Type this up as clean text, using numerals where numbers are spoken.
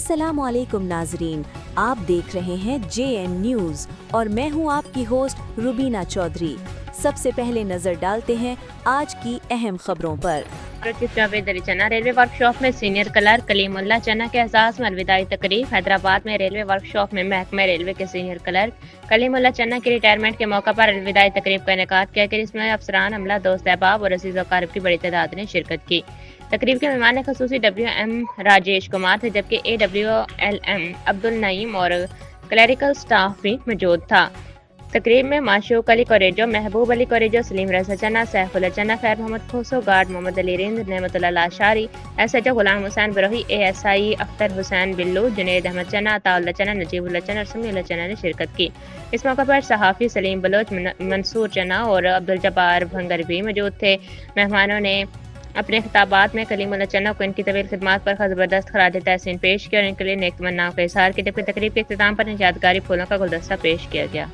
अस्सलाम वालेकुम नाजरीन, आप देख रहे हैं JN न्यूज़ और मैं हूं आपकी होस्ट रुबीना चौधरी। सबसे पहले नजर डालते हैं आज की अहम खबरों पर। चीफ जावेद अली चन्ना रेलवे वर्कशॉप में सीनियर क्लर्क कलीमुल्लाह चन्ना के एहसास में अलविदाई तकरीब। हैदराबाद में रेलवे वर्कशॉप में महकमा रेलवे के सीनियर क्लर्क कलीमुल्लाह चन्ना की रिटायरमेंट के मौका पर अलविदाई तकरीब का इनेकाद किया गया, जिसमें अफसरान, अमला, दोस्त अहबाब और अजीज़ अकारिब की बड़ी तादाद ने शिरकत की। तकरीब के मेहमान खसूसी WM राजेश कुमार थे, जबकि AWLM अब्दुल नईम और क्लरिकल स्टाफ भी मौजूद था। तकरीब में माशूक अली कोरेजो, महबूब अली कोरेजो, सलीम रजा चन्ना, सैफुल्ला चन्ना, खैर मोहम्मद खोसो, guard Mohammad Ali Rind, Nematullah Lashari, SHO Ghulam Hussain Barohi, ASI Akhtar Hussain Billu, Junaid Ahmad चन्ना, अताउल्लाह चन्ना, नजीबुल्ला चन्ना और समीउल्लाह चन्ना ने शिरकत की। इस मौके पर सहाफ़ी सलीम बलोच, मंसूर चन्ना और अब्दुल जब्बार भंगर भी मौजूद थे। मेहमानों ने अपने खिताबात में कलीमुल्लाह चन्ना को इनकी तवील खिदमात पर ज़बरदस्त खराज तहसीन पेश किया और इनके लिए नेक तमन्नाओं का इज़हार किया, जबकि तकरीब के इख्तिताम पर यादगारी फूलों का गुलदस्ता पेश किया गया।